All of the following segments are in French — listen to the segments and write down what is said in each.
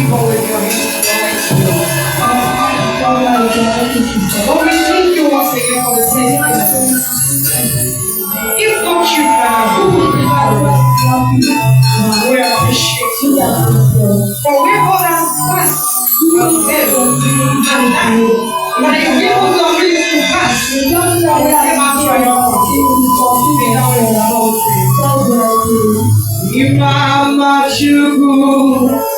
people with your hands. Lord, we thank you once again for the same. If not you, Father, who would be we appreciate you. For we hold us fast and said, and that when you give us the ability to pass, we came out for your Imama Chugu,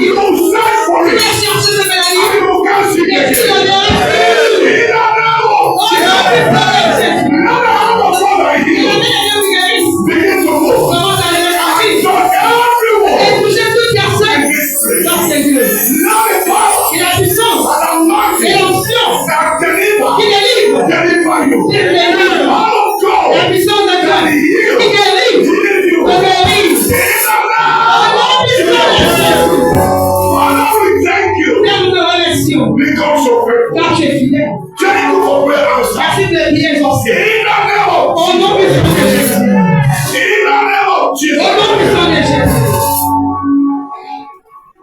You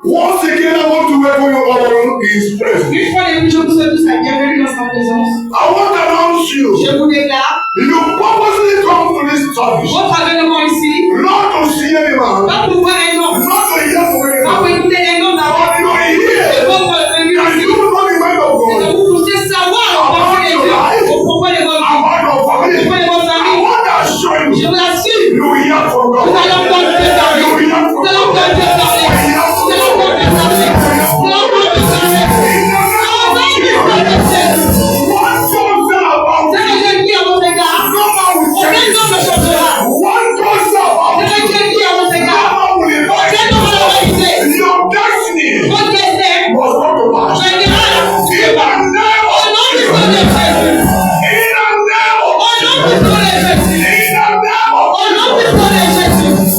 Once again, I want to welcome you all in His presence. Une fois les je vous souhaite tous la bienvenue dans sa présence. I want to announce you. Je vous déclare. You purposely come to this service. Votre avènement ici. Not to see any man. Pas pour voir un homme. Not to hear from any Pas pour man. écouter un homme d'abord. But you know, here. C'est votre venue And ici. you know the mind of C'est que God. vous puissiez savoir au propos de Dieu. Au propos de votre vie. About your Au family. propos de votre I famille. want to assure you. Je vous assure. You will hear from God. Nous allons entendre Dieu parler. You will hear from Nous allons God. entendre Dieu parler. Nous allons entendre Dieu parler. Nous allons entendre Dieu parler. What goes about C'est que Dieu dit à votre égard. no man will Aucun change. homme ne changera. What goes about C'est que Dieu dit à votre no égard. man will invite. Aucun homme ne va réaliser. Your destiny Votre destin must come to pass. réunira. In the name Au nom du of Seigneur Jesus. Jésus. In the name of Au nom du Seigneur Jésus. In the name of Au nom du Seigneur Jésus.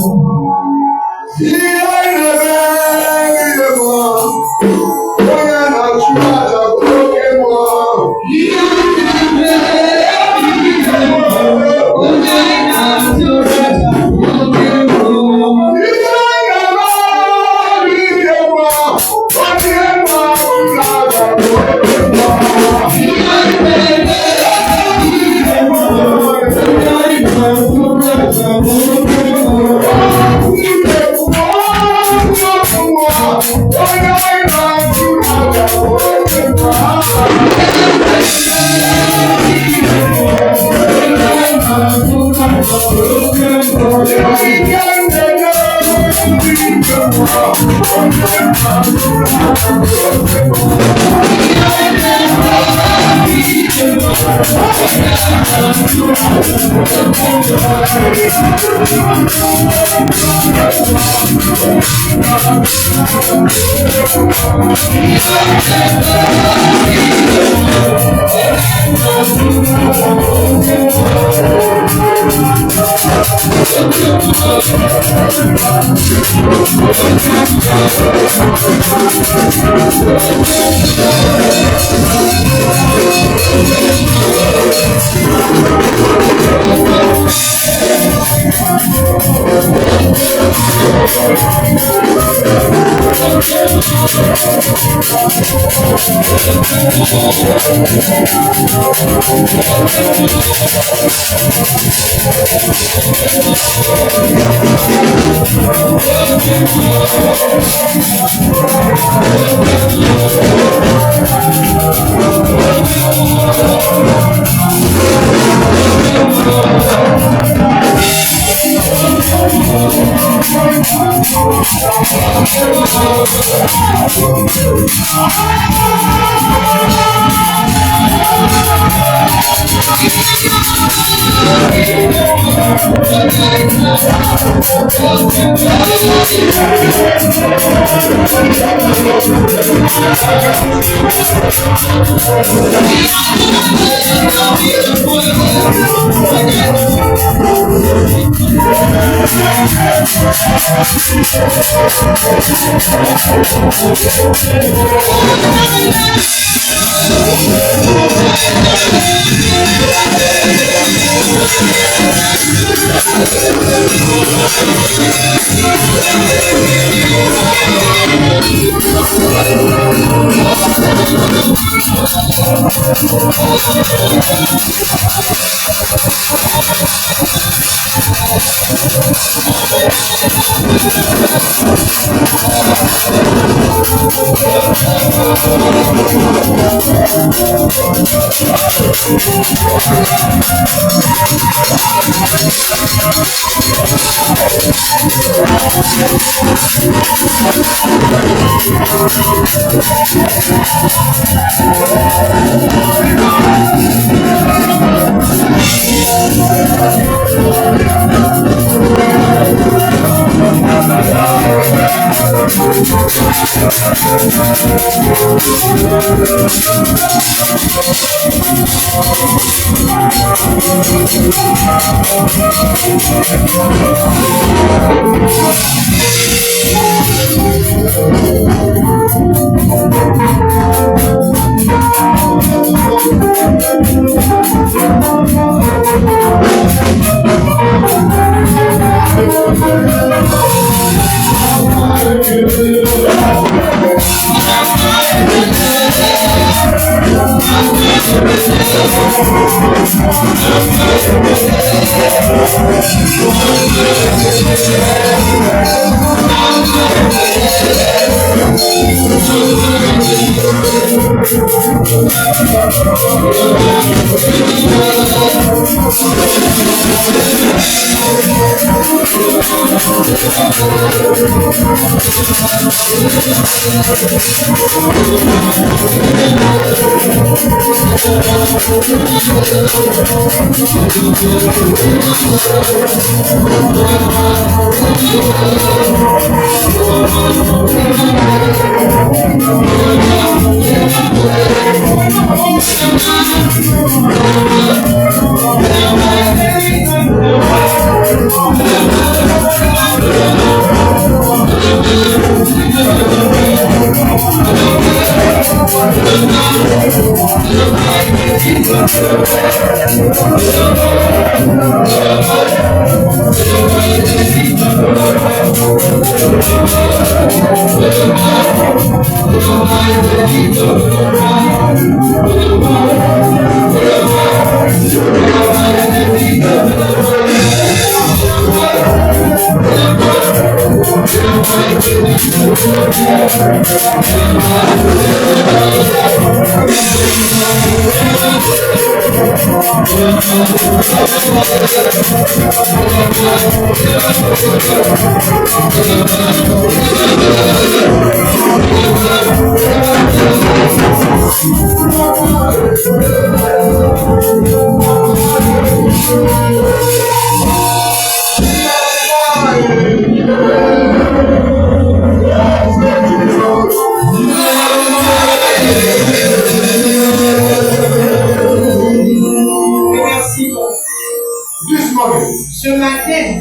Ce matin,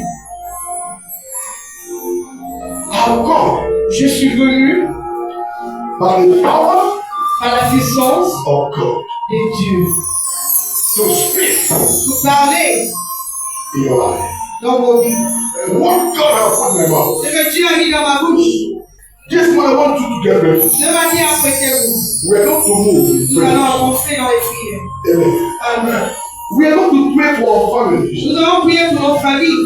je suis venu par la puissance de Dieu pour parler dans vos vies. Ce que Dieu a mis dans ma bouche. This one I want you to get ready. Ce matin, apprêtez-vous. We are not to move. Nous allons avancer dans les prières. Amen. Amen. We are not to pray for our families. Nous allons prier pour nos familles.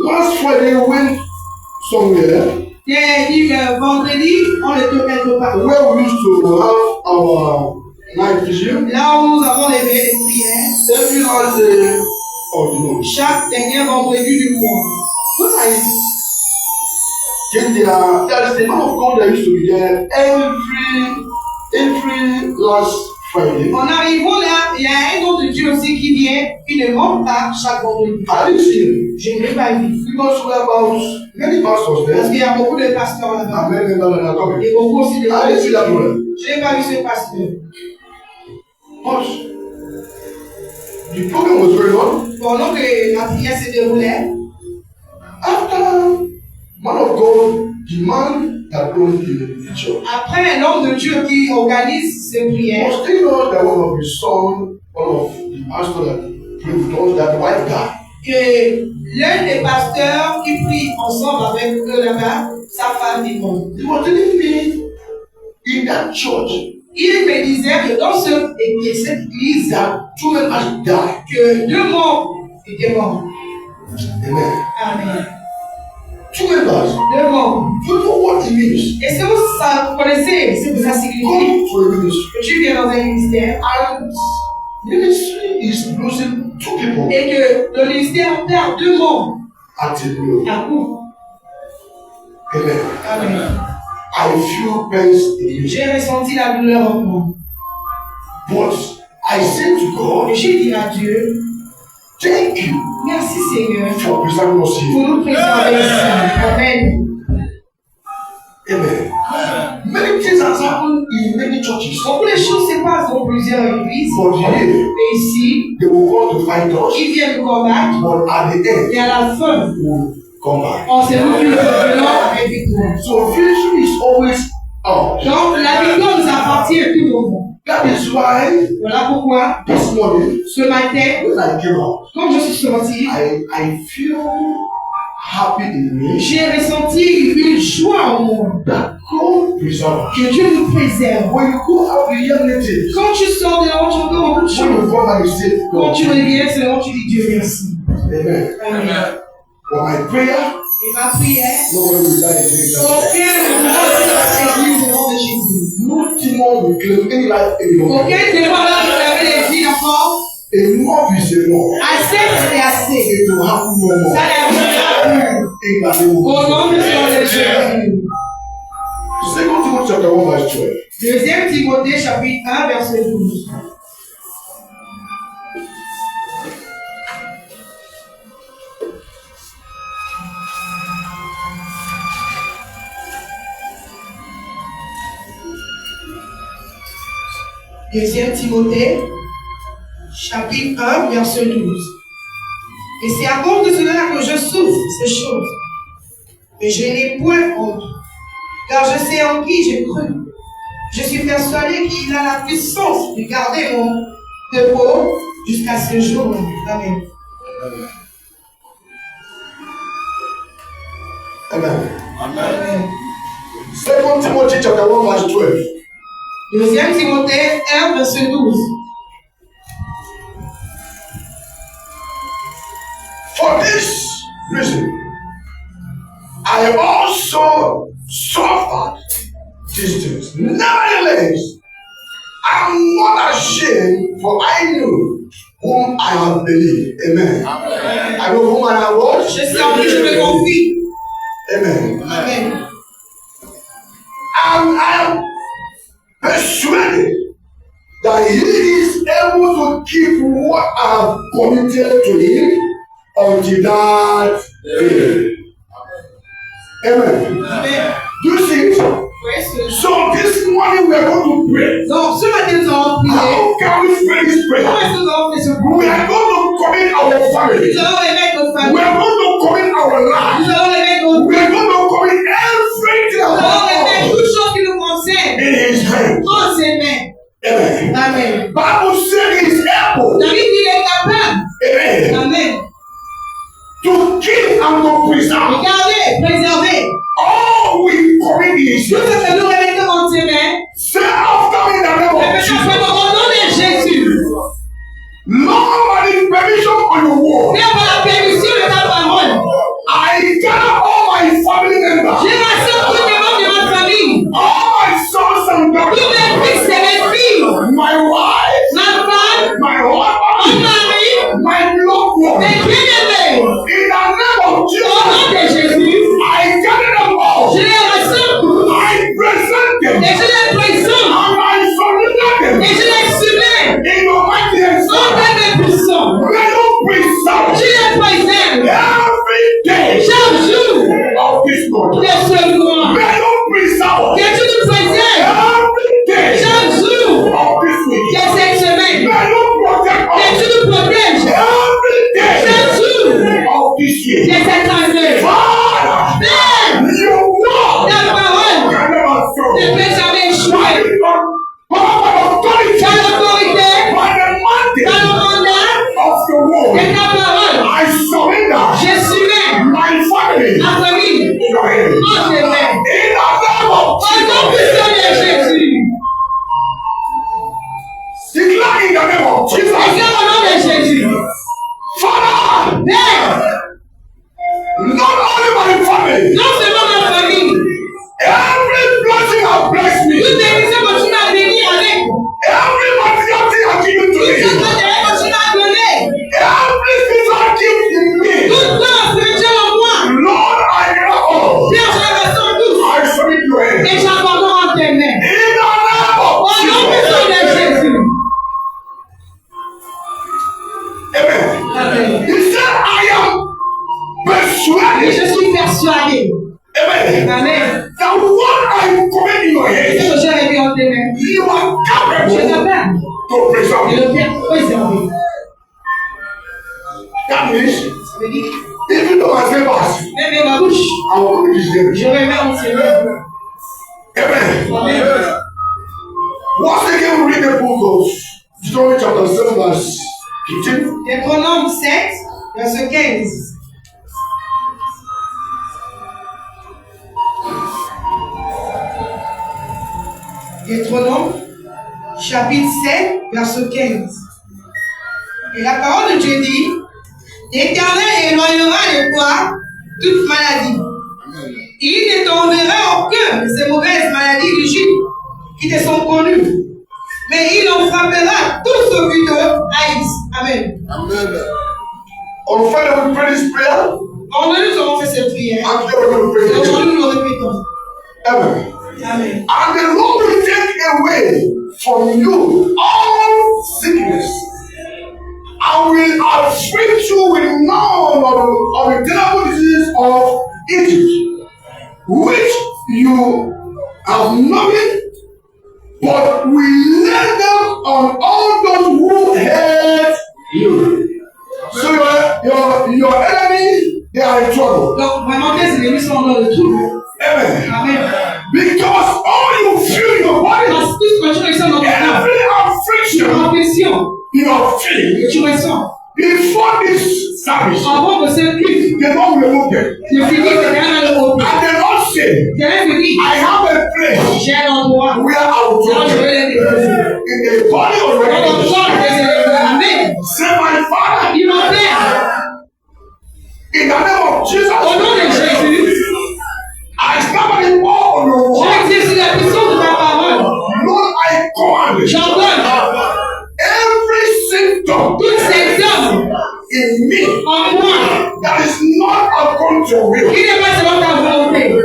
Last Friday we went somewhere Vendredi, on était quelque part. where we used to have our night vision Là où nous avons les prières. every last day of the month. Chaque dernier vendredi du mois. When I get there, there is a man of God that used to be there every last Friday. En arrivant là, il y a un homme de Dieu aussi qui vient, qui ne manque pas chaque vendredi. I didn't see him Je ne l'ai pas vu. because we have about many pastors Parce there qu'il y a beaucoup de pasteurs là-bas. and many members that are coming. Et beaucoup aussi de I didn't see that one. Je n'ai pas vu ce pasteur. But the program was going on. Pendant que la prière se déroulait, After man of God, the man that owns the church, après l'homme de Dieu qui organise ces prières, was telling us that one of his son, one of the pastors that prayed with us, that the wife died. que l'un des pasteurs qui prie ensemble avec eux là-bas, sa femme est morte. He was telling me in that church Il me disait que dans cette église, that two members died. que 2 morts étaient morts. Amen. Amen. Two members. 2 morts. You know what it means? Et si vous connaissez ce que ça signifie, Come to a ministry. que tu viens dans un ministère And ministry is losing two people et que le ministère perd 2 morts at a blow. à coup. Amen. Amen. I feel pain in me. J'ai ressenti la douleur en moi. But I said to God, Et j'ai dit à Dieu, thank you merci Seigneur for preserving us here. pour nous préserver ici. Amen. Amen. Many things has happened in many churches. Beaucoup de choses se passent dans plusieurs églises. But here, Et ici, they will come to fight us. ils viennent nous combattre. But at the end, Et à la fin, we will come back. on se retrouve venant avec victoire. So victory is always ours. Donc la victoire nous appartient à tout le monde. That is why Voilà pourquoi, this morning, ce matin, when I came out, quand je suis sorti, I feel happy in me. J'ai ressenti une joie en moi. That God preserve. Que Dieu nous préserve. When you go out the reality, Quand tu sors de là, tu entends beaucoup de when you choses. come and you say, Quand God, tu reviens, c'est là où tu dis Dieu merci. Amen. Amen. For my prayer, Et ma prière, nobody will die again. aucun ne va l'église au nom de Jésus. No demon will claim any life anymore. Aucun démon va réclamer les vies d'enfants. Enough is enough. Assez, c'est assez. It will happen no more. Ça n'arrivera plus. In the name of Au nom de Jésus. 2 Timothy chapter 1 verse 12. Deuxième Timothée chapitre 1 verset 12. Deuxième Timothée chapitre 1 verset 12. Et c'est à cause de cela que je souffre ces choses. Mais je n'ai point honte, car je sais en qui j'ai cru. Je suis persuadé qu'il a la puissance de garder mon dépôt jusqu'à ce jour. Amen. Amen. Amen. 2 Timothy chapter 1 verse 12. Deuxième Timothée 1 verset 12. For this reason, I also suffered these things. Nevertheless, I am not ashamed, for I know whom I have believed. Amen. Amen. I know whom I have watched. Je sais en qui je me confie. Amen. Amen. And I am persuaded that he is able to keep what I have committed to him until that day. Amen. Amen. Do you see it? Oui, c'est- So this morning we are going to pray. Donc, ce matin, nous allons prier. How can we pray this Comment prayer? est-ce que nous allons faire ce We prière? are going to commit our family. Nous allons remettre notre We famille. are going to commit our life. Nous allons remettre notre We are going to commit everything Nous allons remettre about toutes choses qui nous concernent in his hand. dans ses mains. Amen. Amen. Bible says he is able. David dit il est capable. Amen. Amen. To keep and to preserve Regardez, préservez. all we commit in his Tout ce hand. que nous remettons dans ses mains. Say after me in the name of Répétez après Jesus. moi au nom de Jésus. Lord, by the permission on your word, Viens par la permission de ta parole. I gather all my family members, Je rassemble tous les membres de ma famille. all my sons and Tous daughters, mes fils et mes filles. my wife, Ma femme, my mon husband, mari, my loved mes ones. bien-aimés. In the name of Au nom Jesus, de Jésus, I gather them all. je les rassemble. I present them Et je les présente. and I surrender Et them je les soumets. in your mighty hands. Au nom de puissant. May you preserve Je les présente. every day Chaque jour of this month. de ce mois. May you preserve Que tu nous préserves. every day Chaque jour of this week. de cette semaine. May you protect Que us tu nous protèges. every Chaque day jour of this de year. cette année. Father, Père, your word ta parole can never ne fail. peut jamais By échouer. the authority, Par l'autorité, by the par le mandate mandat of the de word, ta parole, I surrender je soumets my family ma famille in your hands. dans tes mains. In the name of Au nom puissant de Jésus. declare in the name of Jesus. Déclare au nom de Jésus. Father, Père, not only my family, non seulement ma famille, every blessing has blessed me, toute bénédiction continue à venir avec. every material thing has given to Tout ce que me, Dieu continue à donner. every physical gift in me. Tout don spirituel en moi. Lord, I gather all. Père, je les ressens tous. I submit to your hands. Et j'abandonne en tes mains. In the name of Au nom puissant de Jesus. Jésus. Amen. Amen. He said, I am Et persuaded. je suis persuadé. Amen. Amen. That what I commit in your Ce hands, que j'ai remis en tes mains. you are Je capable t'appelle. to preserve. Et le faire préserver. That means, Ça veut dire, even though my favors, même ma bouche, I will commit his name. je remets en tes mains. Amen. Amen. Once again, we read the book of Deuteronomy chapter 7, verse 15. Deutéronome 7, verset 15. Deutéronome, chapitre 7, verset 15. Et la parole de Dieu dit, l'Éternel éloignera de toi toute maladie. Il ne t'enverra aucune de ces mauvaises maladies d'Égypte qui te sont connues. Mais il en frappera tous ceux qui te haïssent. Amen. Amen. On fait le pray this prayer. Aujourd'hui, nous avons fait cette prière. And Aujourd'hui, nous le répétons. Amen. Amen. And the Lord will take away from you all sickness. I will afflict you with none of the terrible diseases of Egypt, which you have known, but we lay them on all those who hate you. So your enemy, they are in trouble. Donc, vraiment, tes ennemis sont dans le trou. Amen. Amen. Because all you feel in your body, Parce que tu ressens dans ton corps. every affliction Affliction. you are feeling, Tu ressens. before this service, Avant de ce culte, the Lord will remove them. je finis que derrière le haut. And the Lord said, Derrière me dit, I have a place j'ai un endroit. where I will Là, je dwell. vais les déposer. In the body of Dans le the corps des ennemis. Amen. say my Father, Il m'en perd. in the name of Jesus, Au nom de Jésus, I stand in all on your word. j'exerce la puissance de ta parole. Lord, I command J'ordonne every symptom tous ces hommes in me en moi that is not according to your will. qui n'est pas selon ta volonté.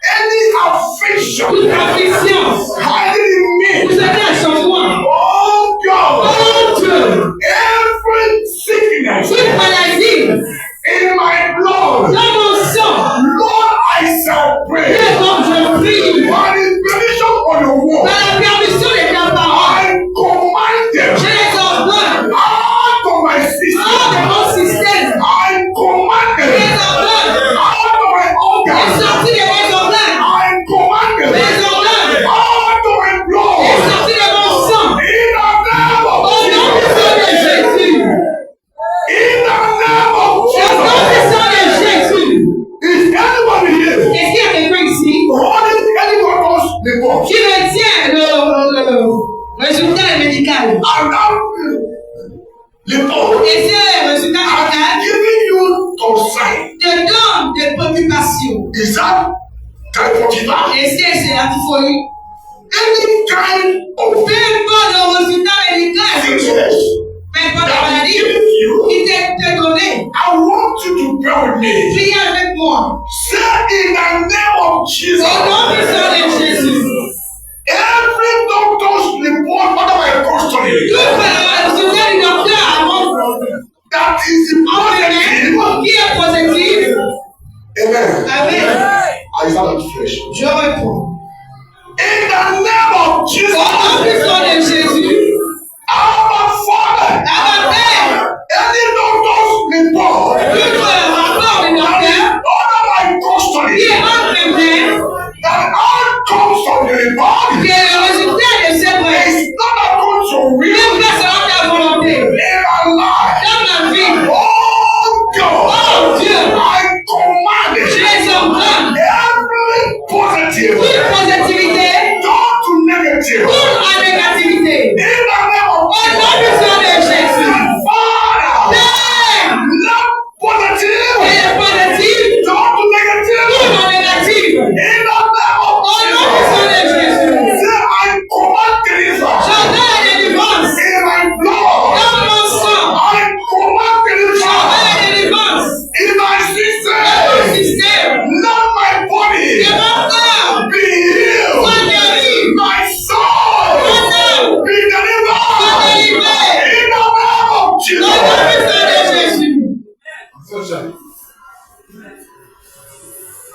Any affliction Toute affliction, hiding in tout me, ce cache en moi. oh God, Oh Dieu, every sickness toute maladie in my blood, dans mon sang, Lord, I shall pray. et donc je prie By the permission of the par word, la permission de ta parole. I command Je them les ordonne out of my hors de system. mon système. I command Je les them ordonne out of my et organs. sortis de mes organes. I command Je them les ordonne out of my et blood. sortis de mon sang. In the name of Au nom puissant de Jesus. Jésus. In the name of Au nom Jesus. puissant de Jésus. Is anybody here Est-ce qu'il y a quelqu'un ici holding anybody's report? qui retient le résultat médical? I'm not report. Et ce résultat I'm médical giving you concern. te donne des préoccupations. Is that typhoid fever? Est-ce que c'est la typhoïde? Any kind of Peu importe le résultat médical, sickness peu importe la that I'm maladie giving you, qui t'est donnée, I want you to pray with me. priez avec moi. Say in the name of Jesus. Au nom puissant de Jésus. Every doctor's report under my custody Tout le résultat du docteur avant that is positive. qui est positif. Amen. Amen. I stand in flesh. Je réponds. In the name of Jesus. Au nom puissant de Jésus. Our Father. Our Père. Any doctor's report Tout le rapport du docteur under my custody qui est entre mes mains, that outcomes of the report qui est le résultat de ces preuves. is not according to will Même pas selon ta volonté. in our life. Dans ma vie, Oh God. oh Dieu, I command je it. les ordonne. Every positive Toute positivité, turn to negative. toute en négativité. In the name of Au nom puissant de Jésus. Father, Père, let positive et les positifs, turn to tout negative. en négatif. In the name of Au nom puissant de Jésus. say, I command deliverance J'ordonne la délivrance. in my blood. Dans mon sang, I command j'ordonne deliverance la délivrance. in my Dans mon system. système, Let my body de mon corps, be healed. sois guéri. My soul Mon âme, be delivered. sois délivré. In the name of Au nom Jesus. puissant de Jésus.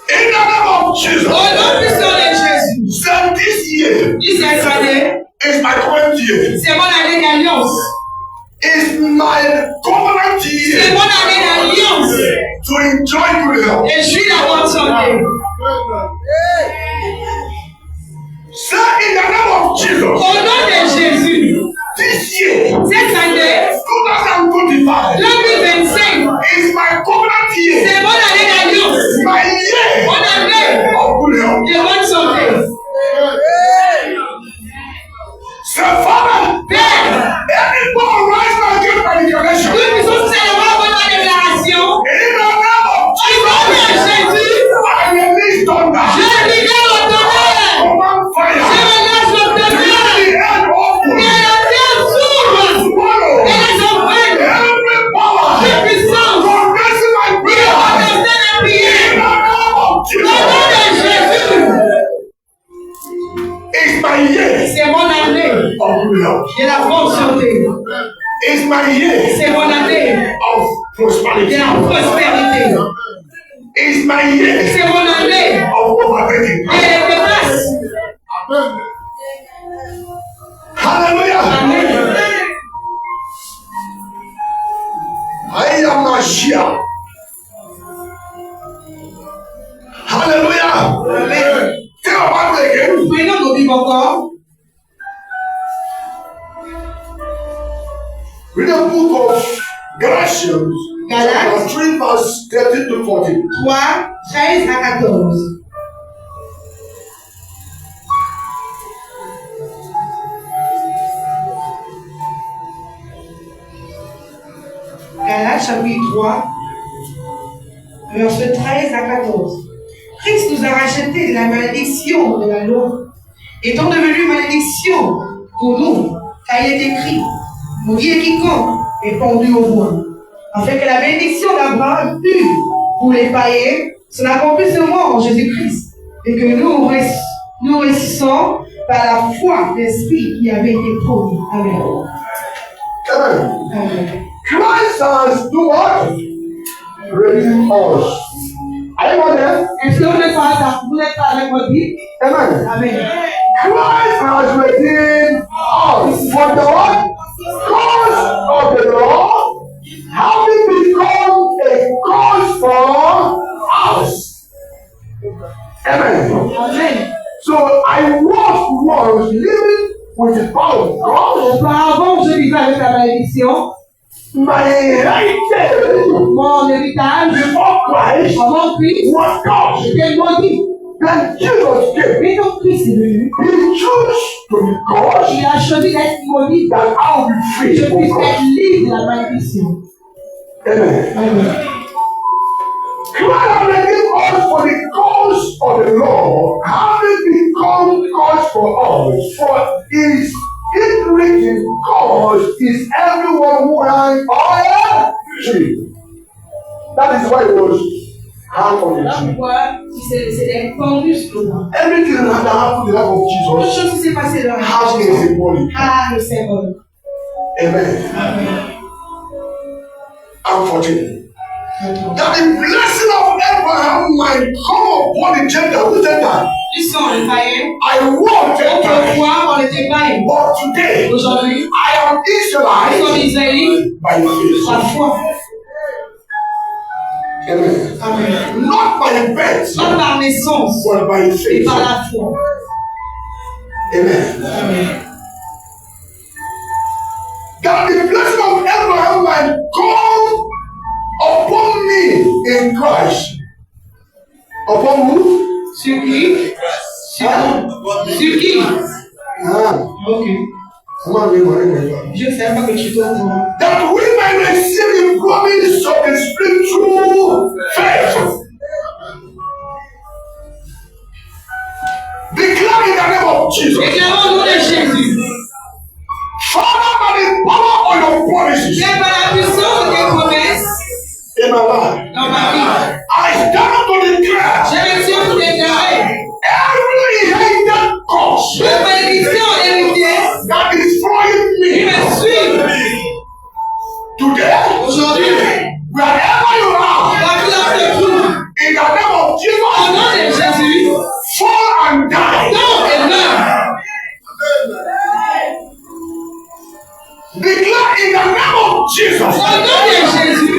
In the name of Jesus. Au nom puissant de Jésus. Say this year Dis cette année, is my covenant year. c'est mon année d'alliance. Is my covenant C'est year mon année d'alliance. to enjoy good health. Et je suis la bonne santé. Say in the name of Jesus. Au nom de Jésus. This year, Cette année, 2025, 2025, is my covenant year. c'est mon année d'alliance. My year Mon année of good health. de bonne santé. of good health. de la bonne santé. It's my year C'est mon année of prosperity. de la prospérité. It's my year C'est mon année of overtaking. de grâce. Hallelujah. Amen. I am Mashiach. Hallelujah. Amen. Take a Bible again. Prenons nos Bibles encore. Read the book of Galatians, chapter 3, verse 13 to 14. 3, 13 à 14. Galates chapitre 3, versets 13 à 14. Christ nous a rachetés de la malédiction de la loi, étant devenu malédiction pour nous, car il est écrit, maudit quiconque est pendu au bois, afin que la bénédiction d'Abraham fût pour les païens son accomplissement en Jésus-Christ, et que nous réussissons par la foi l'Esprit qui avait été promis. Amen. Amen. Amen. Christ has do what? Redeemed us. Are you there? Est-ce que vous n'êtes pas avec votre Bible? Amen. Amen. Christ has redeemed us from the what? Curse of the law, having become a curse for us. Amen. Amen. So I was once living with the power of God. Auparavant, je vivais avec la malédiction. My heritage Mon héritage, before Christ avant Christ, was God. était maudit. Then Jesus came. Mais quand Christ est venu, He chose to be God il a choisi d'être maudit. that I will be Je free from puisse God. être libre de la malédiction. Amen. Amen. Christ has redeemed us for the cause of the law, having become cause for us. For his it written, cause is everyone who hangs on a tree. That is why it was hung on the Là, tree. pourquoi c'est des pendus sur moi. Everything that happened in the life of Toute Jesus chose qui s'est passée dans la has a symbolic. Ah, le symbole. Amen. Amen. And 14. That the blessing of Abraham might come upon the Gentile. Who said that? Ils sont les païens. I walked Gentile. Autrefois, on était païens. But today, Aujourd'hui, I am nous sommes Israelite Israélites by faith. par foi. Amen. Amen. Not by birth, Pas par naissance, but by mais faith. par la foi. Amen. Amen. That the blessing of Abraham might come upon me in Christ. Upon who? Sur qui? Sur qui? Ah, Ok. come on, remember. Je ne sais pas que tu dois voir. That we may receive the promise of the Spirit through faith. Declare in the name of Jesus. Déclarons au nom de Jésus. Father, by the power of your promises C'est par la puissance de tes promesses in my life, dans ma vie. I stand up to declare Je me tiens pour déclarer every inherited curse toute malédiction héritée that is following qui me me suit today, aujourd'hui. wherever you are, Là où tu te trouves, in the name of au nom de Jesus, Jésus, fall and die. tombe et meurt. Declare in the name of Jesus. Au nom de Jésus,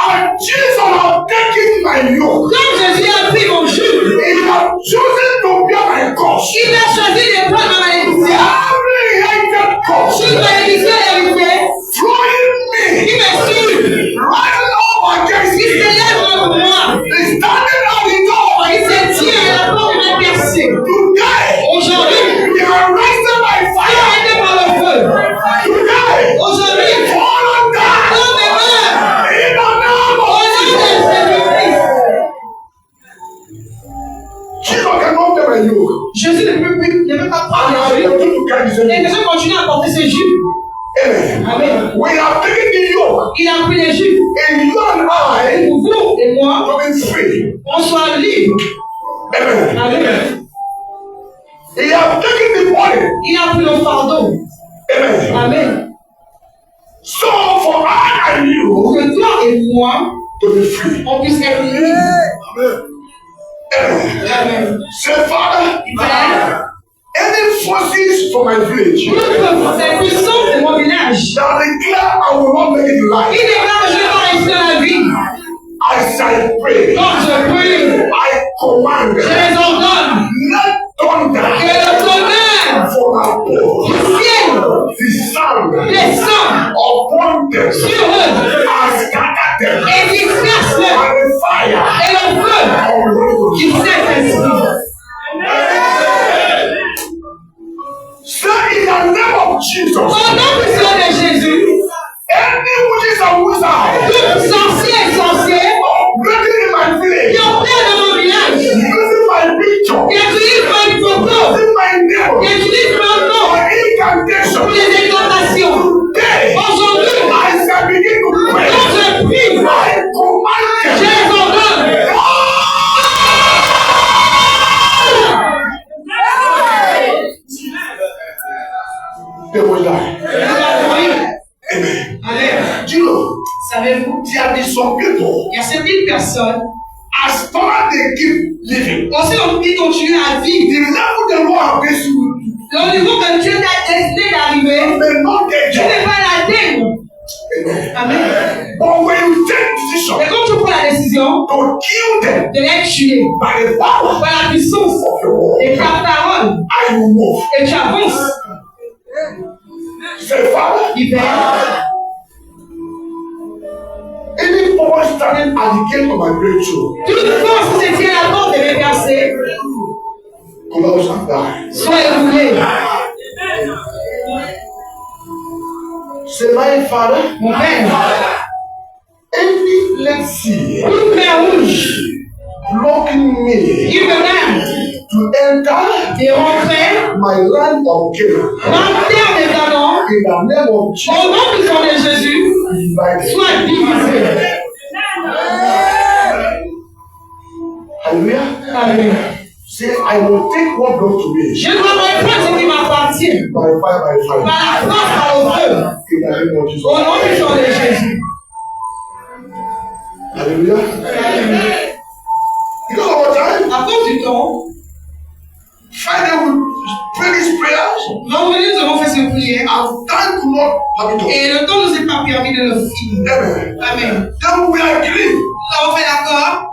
And Jesus has taken my yoke. comme Jésus a pris mon joug, He has chosen to bear my cross. il a choisi de prendre ma malédiction. Every inherited curse Toute malédiction héritée flowing me, qui me suit, rising up against qui se me, lève contre moi, is standing at the door. qui se tient à la porte de ma personne. Today, Aujourd'hui, we are arrested by fire. arrêté par le feu. Today, Aujourd'hui, fall and die. tombe et meurt. In the name Au of nom de Jésus-Christ. Jesus cannot bear my yoke. Jésus ne peut pas prendre I le am joug. going to carry the Et same. que je continue à porter ce jus. Amen. Amen. We have taken the yoke, Il a pris les jus. and you and I Pour vous et moi, to be free. on soit libres. Amen. Amen. He has taken the body, Il a pris le fardeau. Amen. Amen. So for I and you Pour que toi et moi, to be free. on puisse être libres. Amen. Amen. Amen. Say, Father, Père, any forces from my village ces puissances de mon village, that declare I will not make it in il life, déclare que je vais pas rester dans la vie. I shall pray. Quand je prie, I command je les ordonne let thunder que le tonnerre from above, du ciel the sound descende upon them, sur eux and scatter them, et disperse and the fire et le feu of the Holy Ghost. du Saint-Esprit. Say in the name of Jesus, Au nom puissant de Jésus, any witches and wizards tout sorcier et sorcière operating in my village, qui opèrent dans mon village, using my picture, qui utilisent ma photo, using my name, qui utilisent mon nom for incantation, pour les incantations. today Aujourd'hui, I shall begin to pray. quand je prie, I command je them. les ordonne. They will die. Oui. Amen. Amen. Do you know? Savez-vous, There are some people, il y a certaines personnes, as long as they keep living, aussi ils continuent à vivre. the level the Lord has placed you Le niveau que Dieu t'a décidé d'arriver, may not get tu there. n'es pas l'atteindre. Amen. Amen. But when you take decision Mais quand tu prends la décision to kill them de les tuer by the power par la puissance of your word, de ta parole I will move. et tu avances, Say, Father, Père, any power standing at the gate of my breakthrough, toute force qui se tient à la porte de mes percées, collapse and die. soit écoulée. Say, my Father, Mon Père, any let's see toute mer rouge blocking me qui me garde to enter de rentrer my land of Canaan, dans la terre des Canaan, in the name of Jesus, au nom puissant de Jésus, divided. soit divisé. Hallelujah. Amen. Say, I will take what belongs to me Je dois reprendre ce qui m'appartient by fire, by fire. par la force, par le feu, In the name of Jesus. au nom puissant de Jésus. Hallelujah. Amen. Because of our time, À cause du temps, Friday we pray these prayers, vendredi nous avons fait cette prière and time could not permit us. et le temps ne nous est pas permis de le finir. Amen. Amen. Then we agree Nous avons fait d'accord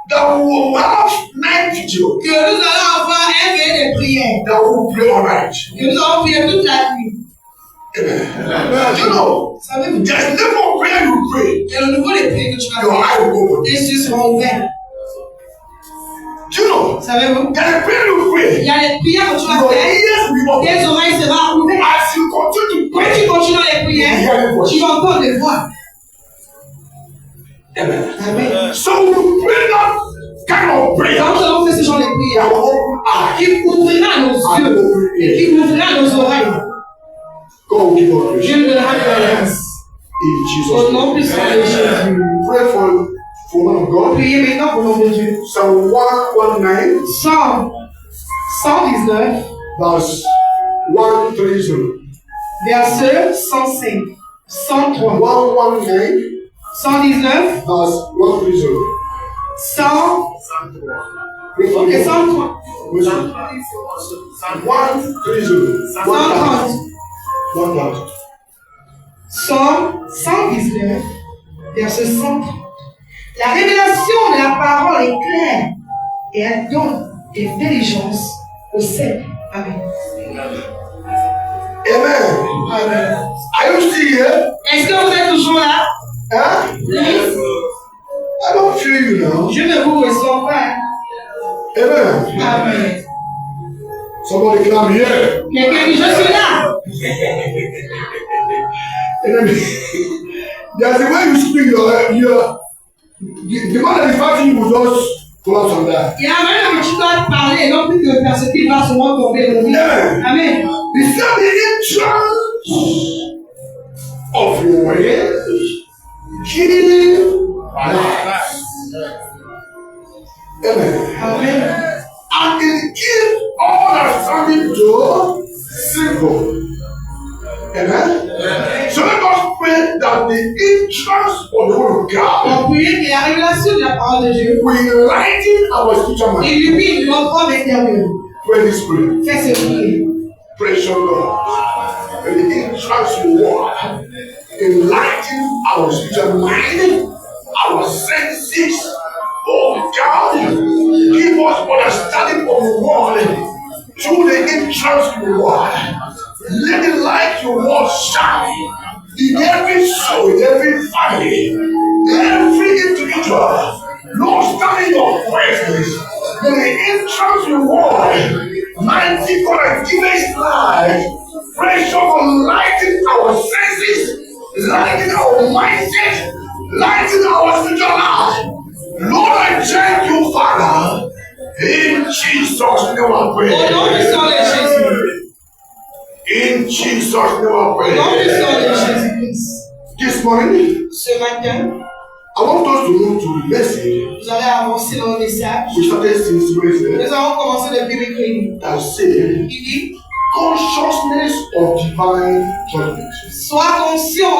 that we will have night vigil, que nous allons avoir un veille de prière. that we will pray all night. Que nous allons prier toute la nuit. Amen. You know, Savez-vous? there's never a prayer you pray, Et le niveau des prières que tu vas your faire, eye will open. tes yeux seront ouverts. Do you know? Savez-vous? There's a prayer you Il pray, y a des prières que tu vas your faire, ears will be open. tes oreilles seront ouvertes. As you continue to Quand pray, tu continues dans les prières, tu vas entendre des voix. Amen. Amen. So we pray that kind of prayer Quand nous allons faire ce genre de that prière, will open eyes. qui ouvrira nos yeux et qui ouvrira nos oreilles, God will give us grace. Dieu nous donnera de la grâce. In Jesus' Au nom name. puissant de Jésus. Pray for one of God. Priez maintenant pour le nom de Dieu. Psalm 119, Psalm 119, verse 130. verset 105, 103, 119, 119, verse 130. 100 Pray for et me. 103, Listen. 130. 130. 1,000. Psalm 119, verset 130. La révélation de la parole est claire et elle donne d'intelligence au simple. Amen. Amen. Amen. Are you still here? Est-ce que vous êtes toujours là? Huh? Oui. I don't feel you now. Je ne vous ressens pas. Amen. Amen. Somebody come here. Quelqu'un dit, je suis là. Amen. There's a way you speak the man that is fighting you will just collapse on that. Il y a même que tu dois parler et non plus que persécuter va souvent tomber le lit. Amen. Amen. He said the entrance of your ways killing life. Amen. Amen. And it gives all understanding to simple. lumière et la révélation de la parole de Dieu, will enlighten our spiritual mind. illumine notre homme intérieur. Pray this prayer. Fais ce prier. Praise your Lord. And the entrance word enlighten our spiritual mind, our senses. Oh God, give us understanding of the word through the entrance word. Let the light of your word shine in every soul, in every family, every individual. Lord, stand in your presence. May the entrance of your word, mighty God, and give us life. Precious God, lighten our senses, lighten our mindset, lighten our spiritual life. Lord, I thank you, Father. In Jesus' name I pray. Au nom puissant de Jésus. In Jesus' name I Au pray. nom puissant de Jésus-Christ. This morning, Ce matin, I want us to move to the message vous allez avancer dans le message. we started since Wednesday Nous allons commencer depuis mercredi. that said Il dit, consciousness of divine judgment. sois conscient